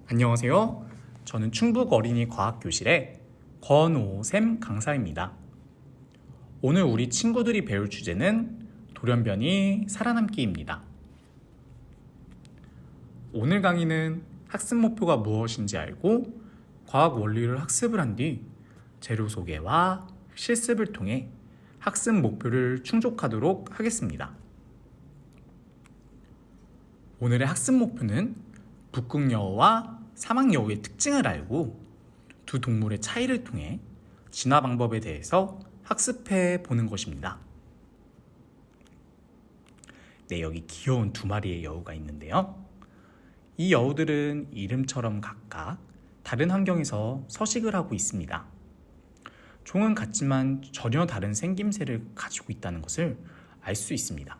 안녕하세요. 저는 충북 어린이 과학교실의 권오샘 강사입니다. 오늘 우리 친구들이 배울 주제는 돌연변이 살아남기입니다. 오늘 강의는 학습 목표가 무엇인지 알고 과학 원리를 학습을 한 뒤 재료 소개와 실습을 통해 학습 목표를 충족하도록 하겠습니다. 오늘의 학습 목표는 북극여우와 사막여우의 특징을 알고 두 동물의 차이를 통해 진화 방법에 대해서 학습해 보는 것입니다. 네, 여기 귀여운 두 마리의 여우가 있는데요. 이 여우들은 이름처럼 각각 다른 환경에서 서식을 하고 있습니다. 종은 같지만 전혀 다른 생김새를 가지고 있다는 것을 알 수 있습니다.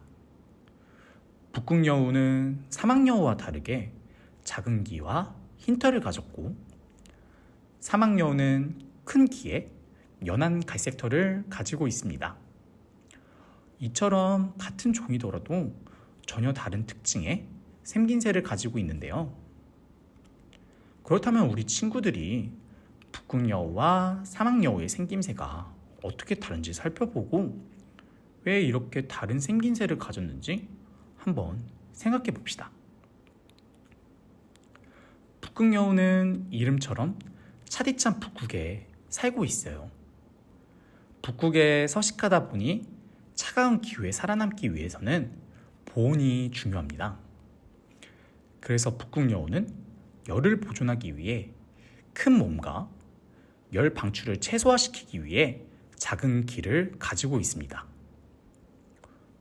북극여우는 사막여우와 다르게 작은 귀와 흰 털을 가졌고, 사막여우는 큰 귀에 연한 갈색 털을 가지고 있습니다. 이처럼 같은 종이더라도 전혀 다른 특징의 생김새를 가지고 있는데요. 그렇다면 우리 친구들이 북극여우와 사막여우의 생김새가 어떻게 다른지 살펴보고 왜 이렇게 다른 생김새를 가졌는지 한번 생각해 봅시다. 북극여우는 이름처럼 차디찬 북극에 살고 있어요. 북극에 서식하다 보니 차가운 기후에 살아남기 위해서는 보온이 중요합니다. 그래서 북극여우는 열을 보존하기 위해 큰 몸과 열 방출을 최소화시키기 위해 작은 귀를 가지고 있습니다.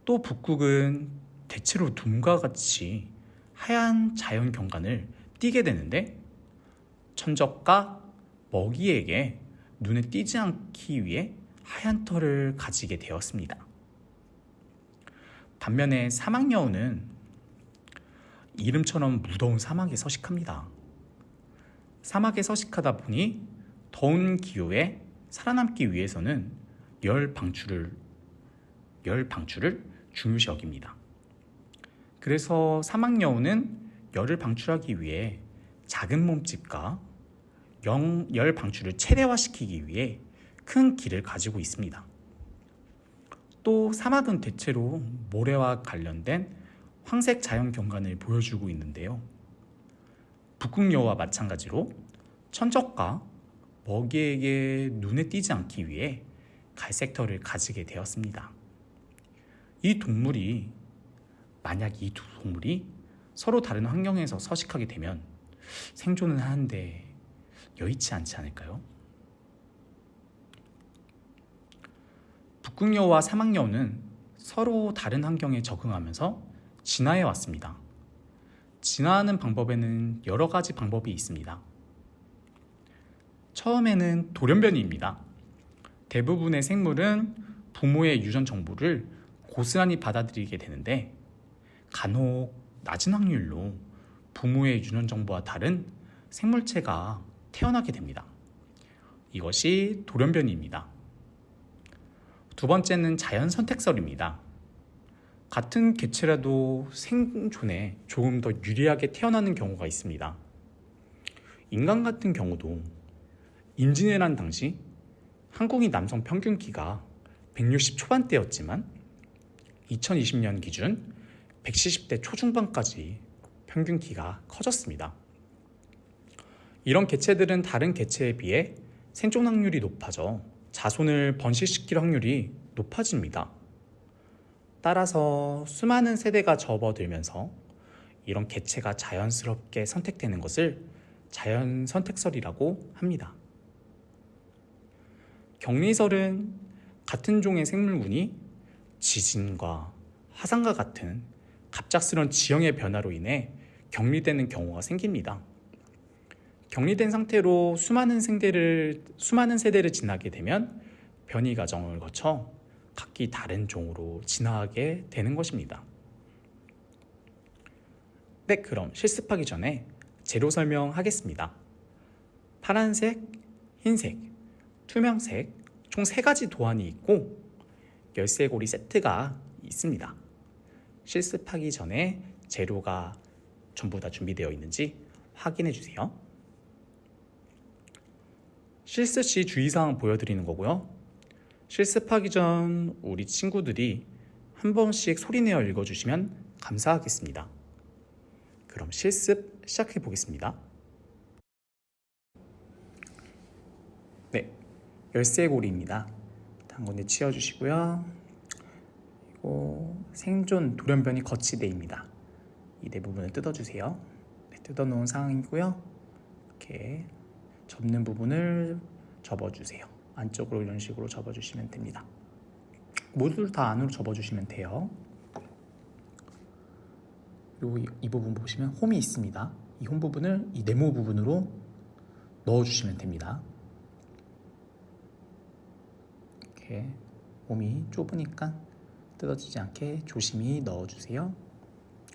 또 북극은 대체로 눈과 같이 하얀 자연 경관을 띄게 되는데, 천적과 먹이에게 눈에 띄지 않기 위해 하얀 털을 가지게 되었습니다. 반면에 사막여우는 이름처럼 무더운 사막에 서식합니다. 사막에 서식하다 보니 더운 기후에 살아남기 위해서는 열 방출을 중요시 여깁니다. 그래서 사막여우는 열을 방출하기 위해 작은 몸집과 열 방출을 최대화시키기 위해 큰 귀를 가지고 있습니다. 또 사막은 대체로 모래와 관련된 황색 자연 경관을 보여주고 있는데요. 북극여우와 마찬가지로 천적과 먹이에게 눈에 띄지 않기 위해 갈색 털을 가지게 되었습니다. 만약 이 두 동물이 서로 다른 환경에서 서식하게 되면 생존은 하는데 여의치 않지 않을까요? 북극여우와 사막여우는 서로 다른 환경에 적응하면서 진화해 왔습니다. 진화하는 방법에는 여러 가지 방법이 있습니다. 처음에는 돌연변이입니다. 대부분의 생물은 부모의 유전 정보를 고스란히 받아들이게 되는데, 간혹 낮은 확률로 부모의 유전 정보와 다른 생물체가 태어나게 됩니다. 이것이 돌연변이입니다. 두 번째는 자연 선택설입니다. 같은 개체라도 생존에 조금 더 유리하게 태어나는 경우가 있습니다. 인간 같은 경우도 임진왜란 당시 한국인 남성 평균 키가 160 초반대였지만 2020년 기준 170대 초중반까지 평균 키가 커졌습니다. 이런 개체들은 다른 개체에 비해 생존 확률이 높아져 자손을 번식시킬 확률이 높아집니다. 따라서 수많은 세대가 접어들면서 이런 개체가 자연스럽게 선택되는 것을 자연 선택설이라고 합니다. 격리설은 같은 종의 생물군이 지진과 화산과 같은 갑작스러운 지형의 변화로 인해 격리되는 경우가 생깁니다. 격리된 상태로 수많은 세대를 지나게 되면 변이 과정을 거쳐 각기 다른 종으로 진화하게 되는 것입니다. 네, 그럼 실습하기 전에 재료 설명하겠습니다. 파란색, 흰색, 투명색 총 3가지 도안이 있고 열쇠고리 세트가 있습니다. 실습하기 전에 재료가 전부 다 준비되어 있는지 확인해 주세요. 실습 시 주의사항 보여드리는 거고요. 실습하기 전 우리 친구들이 한 번씩 소리내어 읽어주시면 감사하겠습니다. 그럼 실습 시작해 보겠습니다. 네, 열쇠고리입니다. 한 군데 치워주시고요. 그리고 생존 돌연변이 거치대입니다. 이 네 부분을 뜯어주세요. 네, 뜯어놓은 상황이고요. 이렇게 접는 부분을 접어주세요. 안쪽으로 이런 식으로 접어주시면 됩니다. 모두 다 안으로 접어주시면 돼요. 그리고 이 부분 보시면 홈이 있습니다. 이 홈 부분을 이 네모 부분으로 넣어주시면 됩니다. 이렇게 홈이 좁으니까 뜯어지지 않게 조심히 넣어주세요.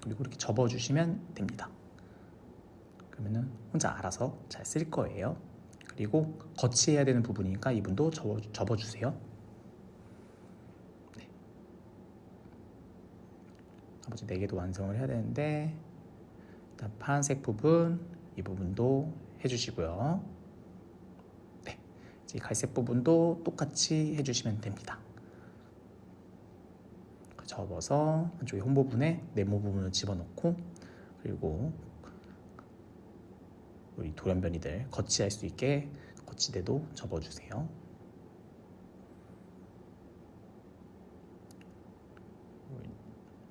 그리고 이렇게 접어주시면 됩니다. 그러면은 혼자 알아서 잘 쓸 거예요. 그리고 거치해야 되는 부분이니까 이분도 접어주세요. 네. 나머지 4개도 완성을 해야 되는데 일단 파란색 부분 이 부분도 해주시고요. 네. 이제 갈색 부분도 똑같이 해주시면 됩니다. 접어서 한쪽에 홈 부분에 네모 부분을 집어넣고 그리고 우리 돌연변이들 거치할 수 있게 거치대도 접어주세요.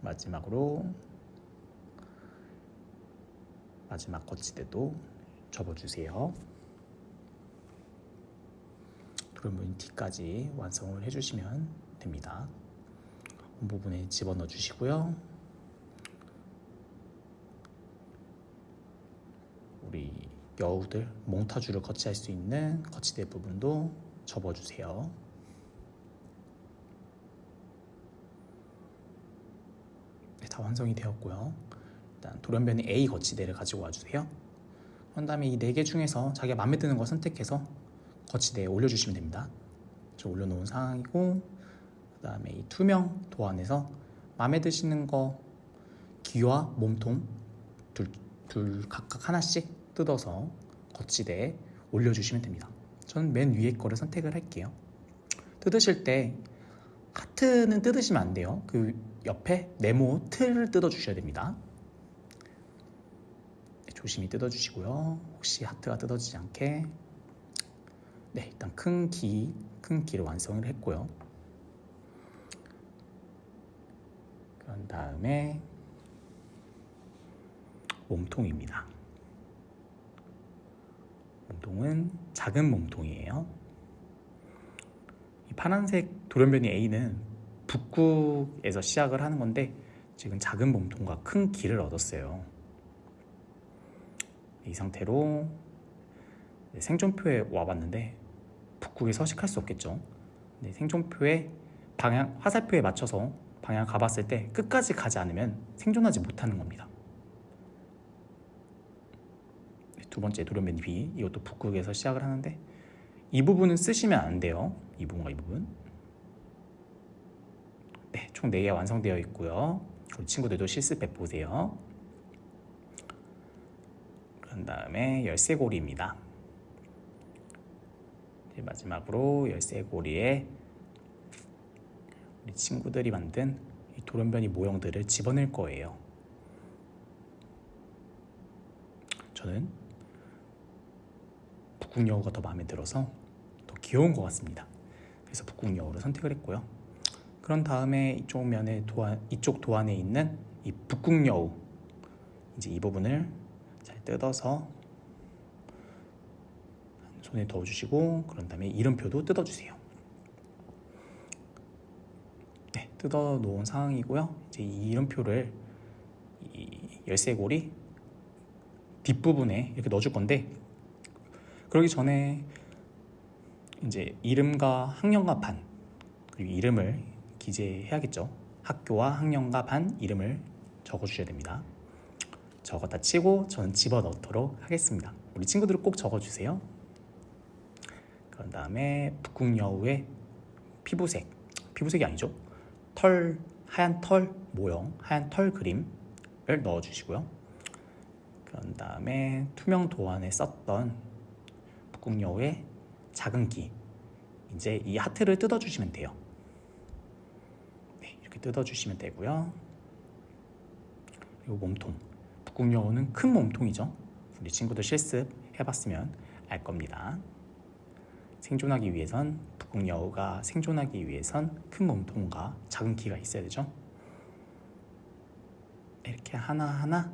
마지막으로 마지막 거치대도 접어주세요. 돌연변이 뒤까지 완성을 해주시면 됩니다. 홈 부분에 집어넣어 주시고요. 우리 여우들 몽타주를 거치할 수 있는 거치대 부분도 접어주세요. 네, 다 완성이 되었고요. 일단 돌연변이 A 거치대를 가지고 와주세요. 그런 다음에 이 4개 중에서 자기가 마음에 드는 거 선택해서 거치대에 올려주시면 됩니다. 저 올려놓은 상황이고 그 다음에 이 투명 도안에서 마음에 드시는 거 귀와 몸통 둘 각각 하나씩 뜯어서 거치대에 올려주시면 됩니다. 저는 맨 위에 거를 선택을 할게요. 뜯으실 때 하트는 뜯으시면 안 돼요. 그 옆에 네모 틀을 뜯어주셔야 됩니다. 네, 조심히 뜯어주시고요. 혹시 하트가 뜯어지지 않게 네, 일단 큰 키를 완성을 했고요. 그런 다음에 몸통입니다. 몸통은 작은 몸통이에요. 이 파란색 돌연변이 A는 북극에서 시작을 하는 건데 지금 작은 몸통과 큰 귀를 얻었어요. 이 상태로 생존표에 와봤는데 북극에 서식할 수 없겠죠. 생존표에 방향 화살표에 맞춰서 방향 가봤을 때 끝까지 가지 않으면 생존하지 못하는 겁니다. 두 번째 돌연변이 B, 이것도 북극에서 시작을 하는데 이 부분은 쓰시면 안 돼요. 이 부분과 이 부분. 네, 총 4개 완성되어 있고요. 우리 친구들도 실습해 보세요. 그런 다음에 열쇠고리입니다. 마지막으로 열쇠고리에 우리 친구들이 만든 이 돌연변이 모형들을 집어넣을 거예요. 저는 북극여우가 더 마음에 들어서 더 귀여운 것 같습니다. 그래서 북극여우를 선택을 했고요. 그런 다음에 이쪽 도안에 있는 이 북극여우 이제 이 부분을 잘 뜯어서 손에 넣어주시고 그런 다음에 이름표도 뜯어주세요. 네, 뜯어 놓은 상황이고요. 이제 이 이름표를 이 열쇠고리 뒷부분에 이렇게 넣어줄 건데 그러기 전에 이제 이름과 학년과 반 그리고 이름을 기재해야겠죠. 학교와 학년과 반 이름을 적어주셔야 됩니다. 적었다 치고 저는 집어넣도록 하겠습니다. 우리 친구들은 꼭 적어주세요. 그런 다음에 북극여우의 피부색이 아니죠. 하얀 털 모형, 하얀 털 그림을 넣어주시고요. 그런 다음에 투명 도안에 썼던 북극여우의 작은 귀, 이제 이 하트를 뜯어주시면 돼요. 네, 이렇게 뜯어주시면 되고요. 그리고 몸통, 북극여우는 큰 몸통이죠. 우리 친구들 실습해봤으면 알 겁니다. 생존하기 위해선, 북극여우가 생존하기 위해선 큰 몸통과 작은 귀가 있어야 되죠. 이렇게 하나하나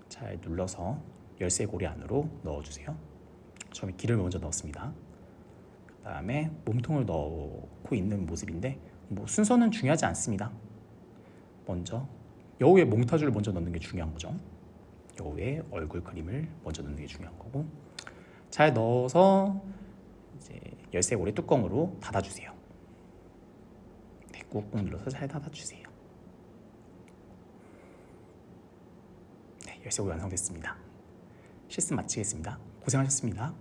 잘 눌러서 열쇠고리 안으로 넣어주세요. 처음에 귀를 먼저 넣었습니다. 그 다음에 몸통을 넣고 있는 모습인데 순서는 중요하지 않습니다. 먼저 여우의 몽타주를 먼저 넣는 게 중요한 거죠. 여우의 얼굴 그림을 먼저 넣는 게 중요한 거고, 잘 넣어서 이제 열쇠고리 뚜껑으로 닫아주세요. 네, 꾹꾹 눌러서 잘 닫아주세요. 네, 열쇠고리 완성됐습니다. 실습 마치겠습니다. 고생하셨습니다.